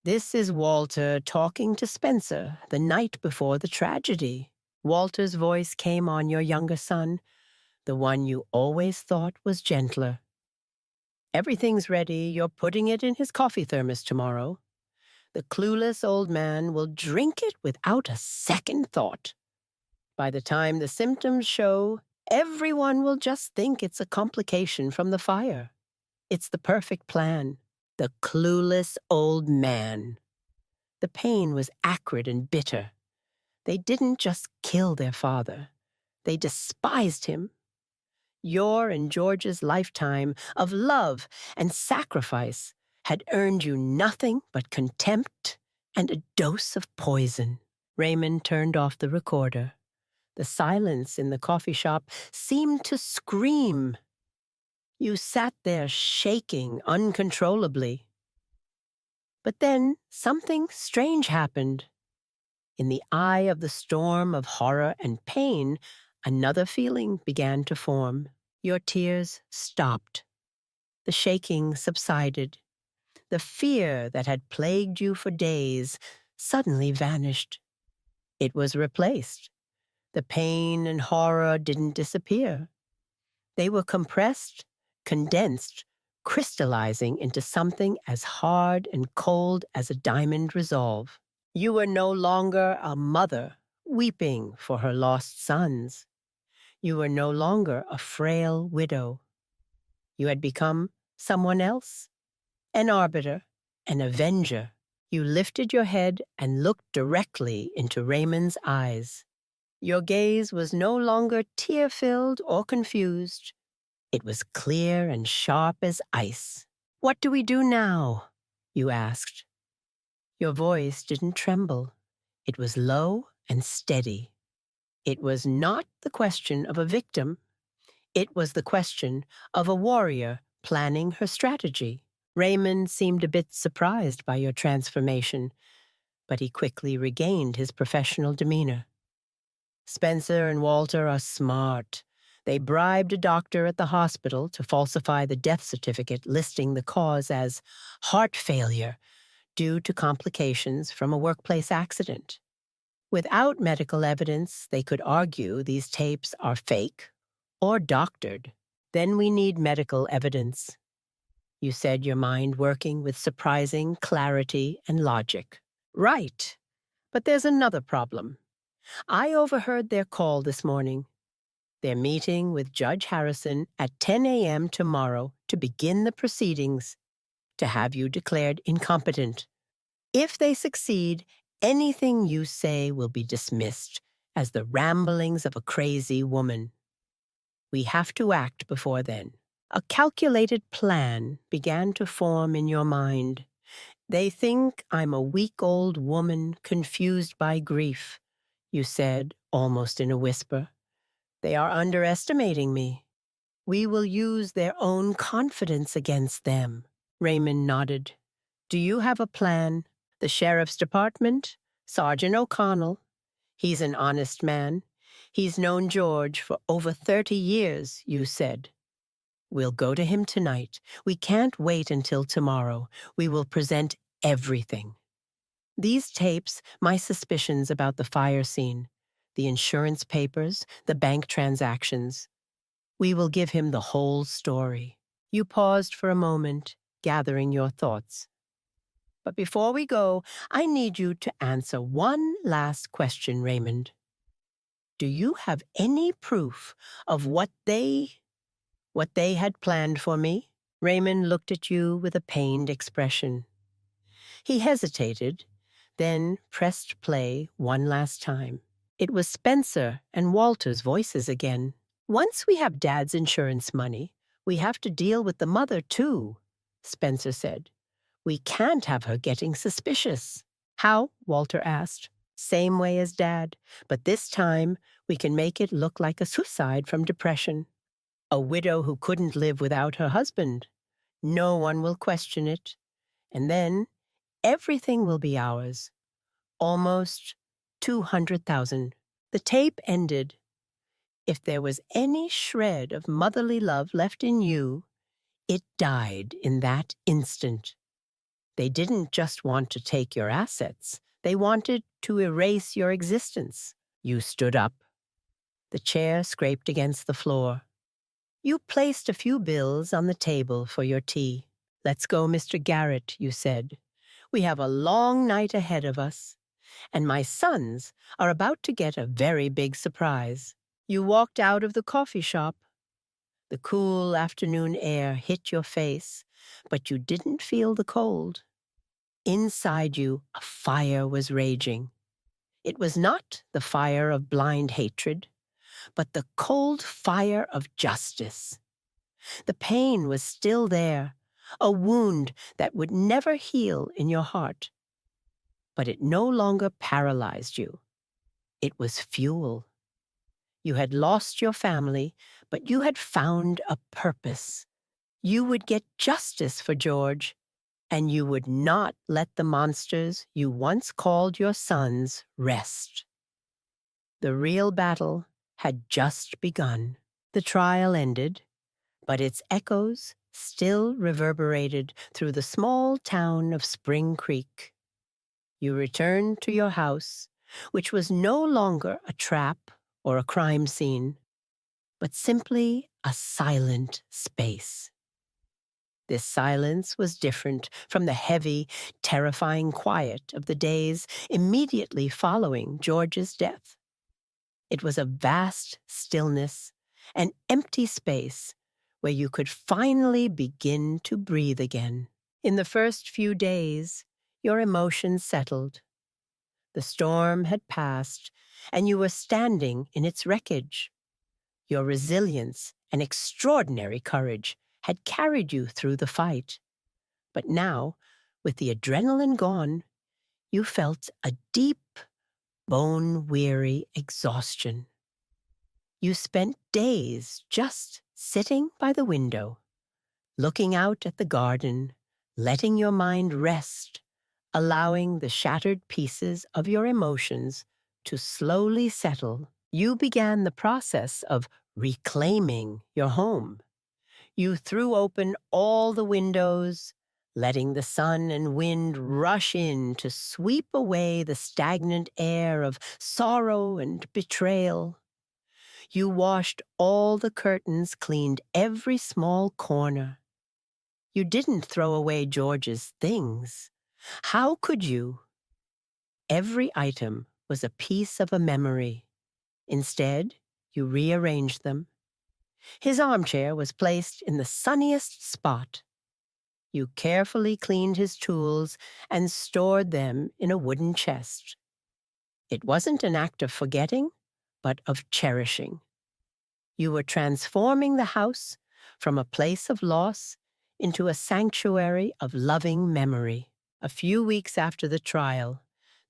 This is Walter talking to Spencer the night before the tragedy. Walter's voice came on your younger son, the one you always thought was gentler. Everything's ready. You're putting it in his coffee thermos tomorrow. The clueless old man will drink it without a second thought. By the time the symptoms show, everyone will just think it's a complication from the fire. It's the perfect plan. The clueless old man. The pain was acrid and bitter. They didn't just kill their father. They despised him. Your and George's lifetime of love and sacrifice had earned you nothing but contempt and a dose of poison. Raymond turned off the recorder. The silence in the coffee shop seemed to scream. You sat there shaking uncontrollably. But then something strange happened. In the eye of the storm of horror and pain, another feeling began to form. Your tears stopped. The shaking subsided. The fear that had plagued you for days suddenly vanished. It was replaced. The pain and horror didn't disappear. They were compressed, condensed, crystallizing into something as hard and cold as a diamond resolve. You were no longer a mother weeping for her lost sons. You were no longer a frail widow. You had become someone else, an arbiter, an avenger. You lifted your head and looked directly into Raymond's eyes. Your gaze was no longer tear-filled or confused. It was clear and sharp as ice. What do we do now? You asked. Your voice didn't tremble. It was low and steady. It was not the question of a victim. It was the question of a warrior planning her strategy. Raymond seemed a bit surprised by your transformation, but he quickly regained his professional demeanor. Spencer and Walter are smart. They bribed a doctor at the hospital to falsify the death certificate listing the cause as heart failure due to complications from a workplace accident. Without medical evidence, they could argue these tapes are fake or doctored. Then we need medical evidence. You said, your mind working with surprising clarity and logic. Right. But there's another problem. I overheard their call this morning. They're meeting with Judge Harrison at 10 a.m. tomorrow to begin the proceedings to have you declared incompetent. If they succeed, anything you say will be dismissed as the ramblings of a crazy woman. We have to act before then. A calculated plan began to form in your mind. They think I'm a weak old woman confused by grief, you said, almost in a whisper. They are underestimating me. We will use their own confidence against them. Raymond nodded. Do you have a plan? The sheriff's department? Sergeant O'Connell. He's an honest man. He's known George for over 30 years, you said. We'll go to him tonight. We can't wait until tomorrow. We will present everything. These tapes, my suspicions about the fire scene, the insurance papers, the bank transactions. We will give him the whole story. You paused for a moment, gathering your thoughts. But before we go, I need you to answer one last question, Raymond. Do you have any proof of what they had planned for me? Raymond looked at you with a pained expression. He hesitated, then pressed play one last time. It was Spencer and Walter's voices again. Once we have Dad's insurance money, we have to deal with the mother, too, Spencer said. We can't have her getting suspicious. How? Walter asked. Same way as Dad, but this time we can make it look like a suicide from depression. A widow who couldn't live without her husband. No one will question it. And then everything will be ours. Almost 200,000. The tape ended. If there was any shred of motherly love left in you, it died in that instant. They didn't just want to take your assets. They wanted to erase your existence. You stood up. The chair scraped against the floor. You placed a few bills on the table for your tea. Let's go, Mr. Garrett, you said. We have a long night ahead of us, and my sons are about to get a very big surprise. You walked out of the coffee shop. The cool afternoon air hit your face, but you didn't feel the cold. Inside you, a fire was raging. It was not the fire of blind hatred, but the cold fire of justice. The pain was still there, a wound that would never heal in your heart. But it no longer paralyzed you. It was fuel. You had lost your family, but you had found a purpose. You would get justice for George, and you would not let the monsters you once called your sons rest. The real battle had just begun. The trial ended, but its echoes still reverberated through the small town of Spring Creek. You returned to your house, which was no longer a trap or a crime scene, but simply a silent space. This silence was different from the heavy, terrifying quiet of the days immediately following George's death. It was a vast stillness, an empty space where you could finally begin to breathe again. In the first few days, your emotions settled. The storm had passed, and you were standing in its wreckage. Your resilience and extraordinary courage had carried you through the fight. But now, with the adrenaline gone, you felt a deep, bone-weary exhaustion. You spent days just sitting by the window, looking out at the garden, letting your mind rest, allowing the shattered pieces of your emotions to slowly settle. You began the process of reclaiming your home. You threw open all the windows, letting the sun and wind rush in to sweep away the stagnant air of sorrow and betrayal. You washed all the curtains, cleaned every small corner. You didn't throw away George's things. How could you? Every item was a piece of a memory. Instead, you rearranged them. His armchair was placed in the sunniest spot. You carefully cleaned his tools and stored them in a wooden chest. It wasn't an act of forgetting, but of cherishing. You were transforming the house from a place of loss into a sanctuary of loving memory. A few weeks after the trial,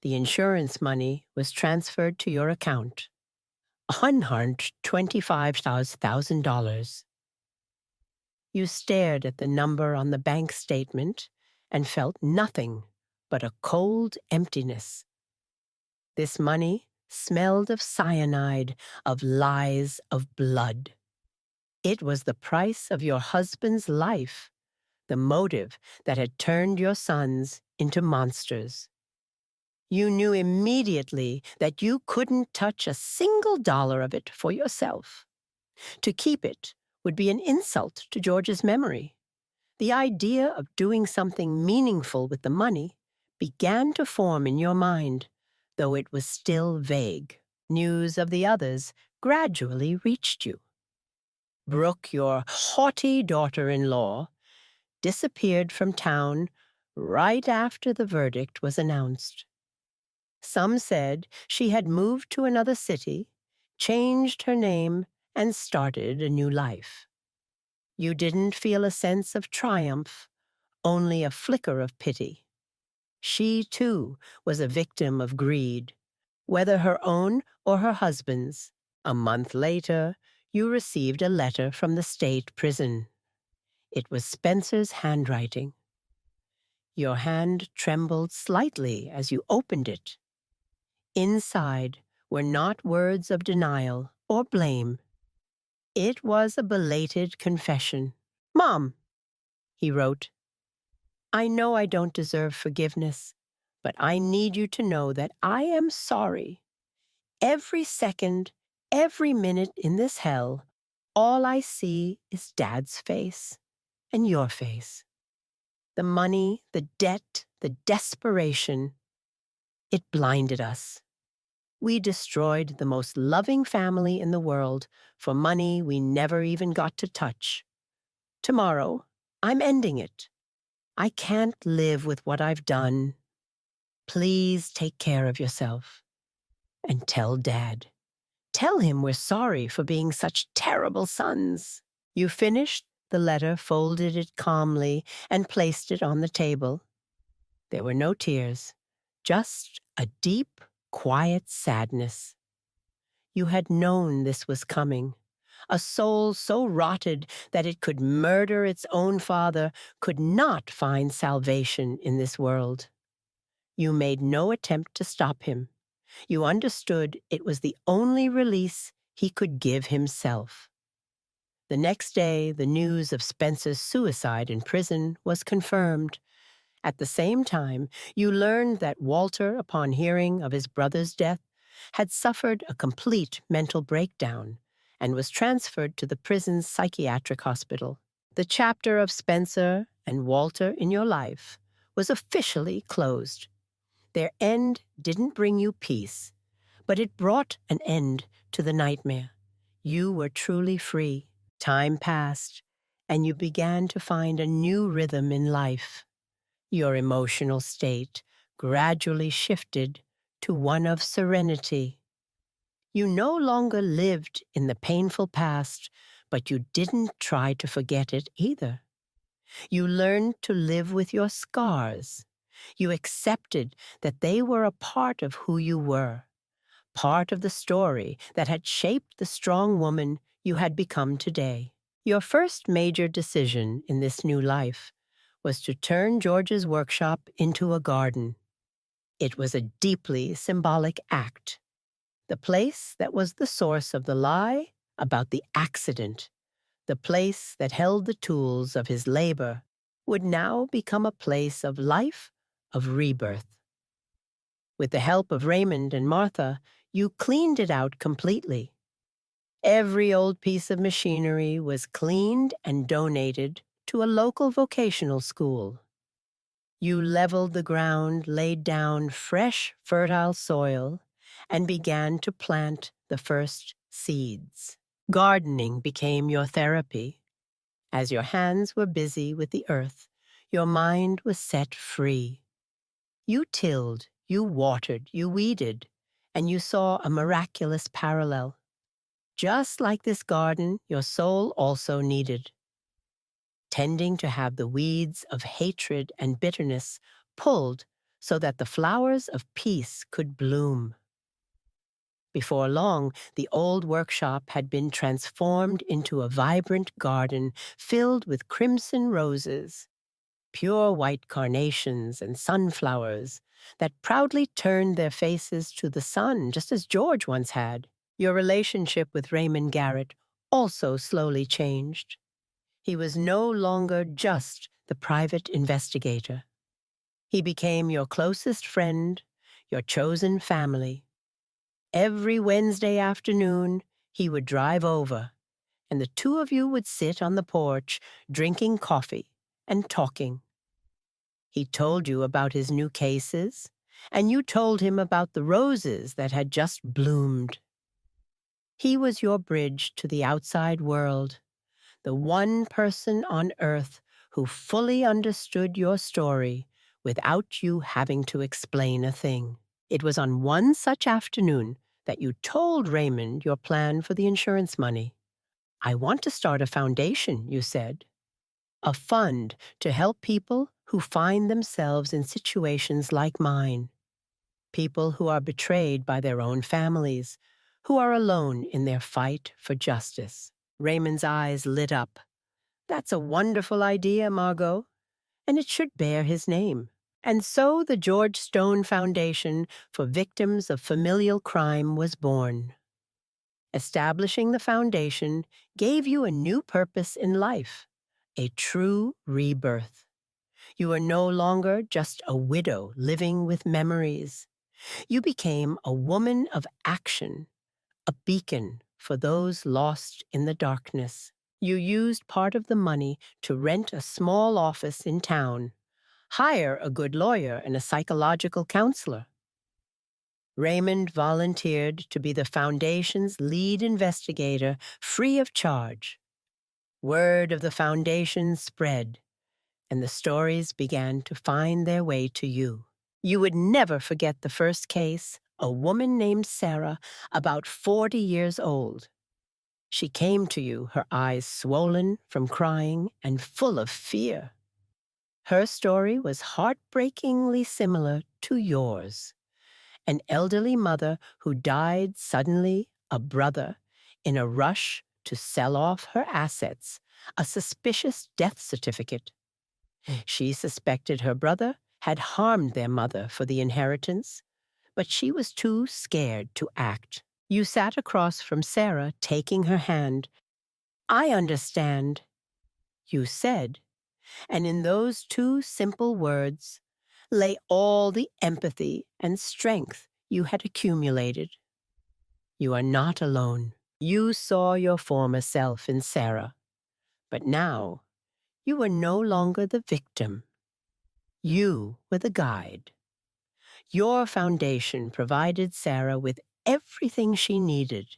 the insurance money was transferred to your account. $125,000. You stared at the number on the bank statement and felt nothing but a cold emptiness. This money smelled of cyanide, of lies, of blood. It was the price of your husband's life, the motive that had turned your sons into monsters. You knew immediately that you couldn't touch a single dollar of it for yourself. To keep it would be an insult to George's memory. The idea of doing something meaningful with the money began to form in your mind, though it was still vague. News of the others gradually reached you. Brooke, your haughty daughter-in-law, disappeared from town right after the verdict was announced. Some said she had moved to another city, changed her name, and started a new life. You didn't feel a sense of triumph, only a flicker of pity. She, too, was a victim of greed, whether her own or her husband's. A month later, you received a letter from the state prison. It was Spencer's handwriting. Your hand trembled slightly as you opened it. Inside were not words of denial or blame. It was a belated confession. "Mom," he wrote, "I know I don't deserve forgiveness, but I need you to know that I am sorry. Every second, every minute in this hell, all I see is Dad's face and your face. The money, the debt, the desperation, it blinded us. We destroyed the most loving family in the world for money we never even got to touch. Tomorrow, I'm ending it. I can't live with what I've done. Please take care of yourself. And tell Dad. Tell him we're sorry for being such terrible sons." You finished the letter, folded it calmly, and placed it on the table. There were no tears, just a deep, quiet sadness. You had known this was coming. A soul so rotted that it could murder its own father could not find salvation in this world. You made no attempt to stop him. You understood it was the only release he could give himself. The next day, the news of Spencer's suicide in prison was confirmed. At the same time, you learned that Walter, upon hearing of his brother's death, had suffered a complete mental breakdown and was transferred to the prison's psychiatric hospital. The chapter of Spencer and Walter in your life was officially closed. Their end didn't bring you peace, but it brought an end to the nightmare. You were truly free. Time passed, and you began to find a new rhythm in life. Your emotional state gradually shifted to one of serenity. You no longer lived in the painful past, but you didn't try to forget it either. You learned to live with your scars. You accepted that they were a part of who you were, part of the story that had shaped the strong woman you had become today. Your first major decision in this new life was to turn George's workshop into a garden. It was a deeply symbolic act. The place that was the source of the lie about the accident, the place that held the tools of his labor, would now become a place of life, of rebirth. With the help of Raymond and Martha, you cleaned it out completely. Every old piece of machinery was cleaned and donated to a local vocational school. You leveled the ground, laid down fresh, fertile soil, and began to plant the first seeds. Gardening became your therapy. As your hands were busy with the earth, your mind was set free. You tilled, you watered, you weeded, and you saw a miraculous parallel. Just like this garden, your soul also needed, tending to have the weeds of hatred and bitterness pulled so that the flowers of peace could bloom. Before long, the old workshop had been transformed into a vibrant garden filled with crimson roses, pure white carnations and sunflowers that proudly turned their faces to the sun just as George once had. Your relationship with Raymond Garrett also slowly changed. He was no longer just the private investigator. He became your closest friend, your chosen family. Every Wednesday afternoon, he would drive over, and the two of you would sit on the porch, drinking coffee and talking. He told you about his new cases, and you told him about the roses that had just bloomed. He was your bridge to the outside world, the one person on earth who fully understood your story without you having to explain a thing. It was on one such afternoon that you told Raymond your plan for the insurance money. "I want to start a foundation," you said. "A fund to help people who find themselves in situations like mine. People who are betrayed by their own families, who are alone in their fight for justice." Raymond's eyes lit up. "That's a wonderful idea, Margot, and it should bear his name." And so the George Stone Foundation for Victims of Familial Crime was born. Establishing the foundation gave you a new purpose in life, a true rebirth. You are no longer just a widow living with memories. You became a woman of action, a beacon for those lost in the darkness. You used part of the money to rent a small office in town, hire a good lawyer and a psychological counselor. Raymond volunteered to be the foundation's lead investigator free of charge. Word of the foundation spread, and the stories began to find their way to you. You would never forget the first case, a woman named Sarah, about 40 years old. She came to you, her eyes swollen from crying and full of fear. Her story was heartbreakingly similar to yours. An elderly mother who died suddenly, a brother, in a rush to sell off her assets, a suspicious death certificate. She suspected her brother had harmed their mother for the inheritance, but she was too scared to act. You sat across from Sarah, taking her hand. "I understand," you said, and in those two simple words lay all the empathy and strength you had accumulated. You are not alone. You saw your former self in Sarah, but now you were no longer the victim. You were the guide. Your foundation provided Sarah with everything she needed.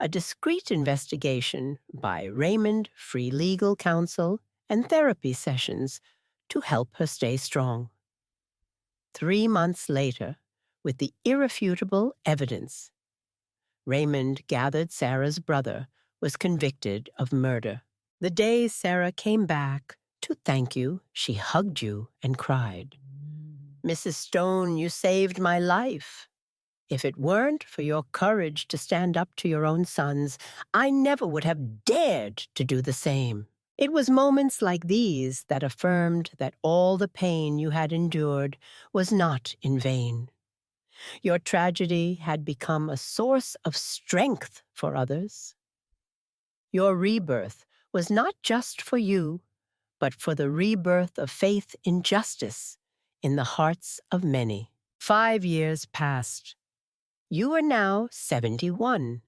A discreet investigation by Raymond, free legal counsel, and therapy sessions to help her stay strong. 3 months later, with the irrefutable evidence, Raymond gathered Sarah's brother was convicted of murder. The day Sarah came back to thank you, she hugged you and cried, "Mrs. Stone, you saved my life. If it weren't for your courage to stand up to your own sons, I never would have dared to do the same." It was moments like these that affirmed that all the pain you had endured was not in vain. Your tragedy had become a source of strength for others. Your rebirth was not just for you, but for the rebirth of faith in justice in the hearts of many. 5 years passed. You are now 71,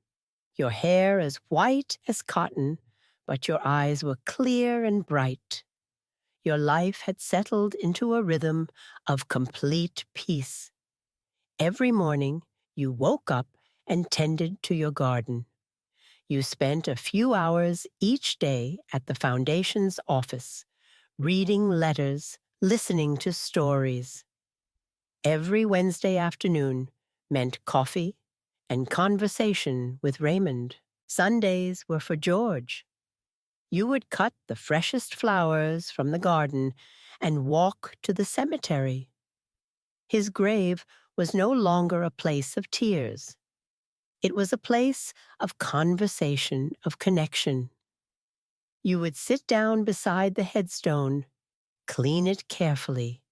your hair as white as cotton, but your eyes were clear and bright. Your life had settled into a rhythm of complete peace. Every morning, you woke up and tended to your garden. You spent a few hours each day at the Foundation's office, reading letters, listening to stories. Every Wednesday afternoon meant coffee and conversation with Raymond. Sundays were for George. You would cut the freshest flowers from the garden and walk to the cemetery. His grave was no longer a place of tears. It was a place of conversation, of connection. You would sit down beside the headstone, clean it carefully,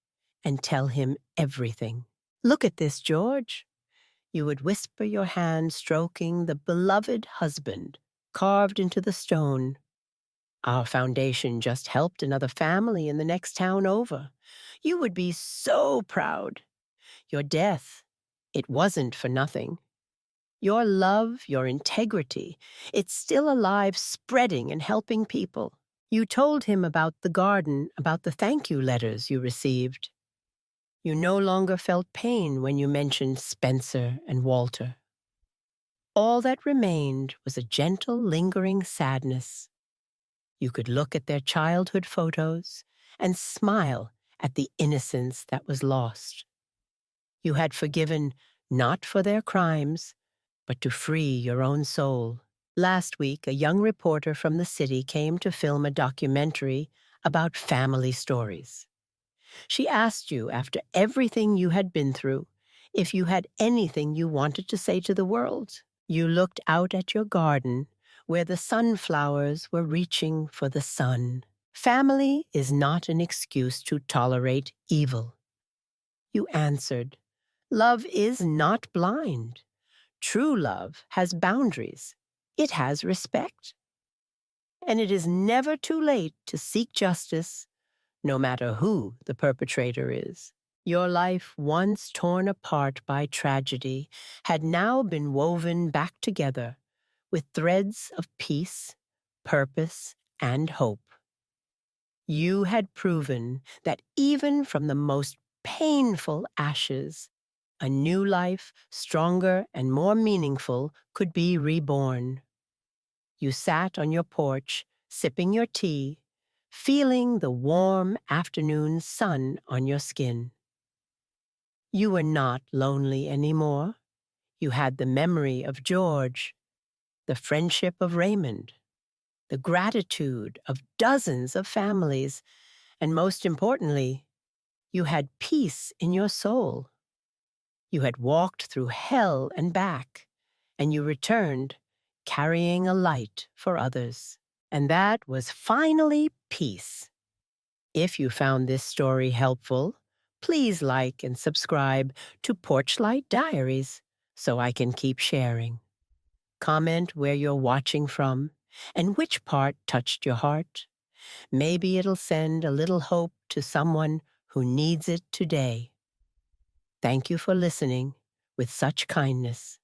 and tell him everything. "Look at this, George." You would whisper, your hand stroking the beloved husband carved into the stone. "Our foundation just helped another family in the next town over. You would be so proud. Your death, it wasn't for nothing. Your love, your integrity, it's still alive, spreading and helping people." You told him about the garden, about the thank you letters you received. You no longer felt pain when you mentioned Spencer and Walter. All that remained was a gentle, lingering sadness. You could look at their childhood photos and smile at the innocence that was lost. You had forgiven not for their crimes, but to free your own soul. Last week, a young reporter from the city came to film a documentary about family stories. She asked you, after everything you had been through, if you had anything you wanted to say to the world. You looked out at your garden, where the sunflowers were reaching for the sun. Family is not an excuse to tolerate evil. You answered, "Love is not blind. True love has boundaries. It has respect. And it is never too late to seek justice, no matter who the perpetrator is." Your life, once torn apart by tragedy, had now been woven back together with threads of peace, purpose, and hope. You had proven that even from the most painful ashes, a new life, stronger and more meaningful, could be reborn. You sat on your porch, sipping your tea, feeling the warm afternoon sun on your skin. You were not lonely anymore. You had the memory of George, the friendship of Raymond, the gratitude of dozens of families, and most importantly, you had peace in your soul. You had walked through hell and back, and you returned carrying a light for others. And that was finally peace. If you found this story helpful, please like and subscribe to Porchlight Diaries so I can keep sharing. Comment where you're watching from and which part touched your heart. Maybe it'll send a little hope to someone who needs it today. Thank you for listening with such kindness.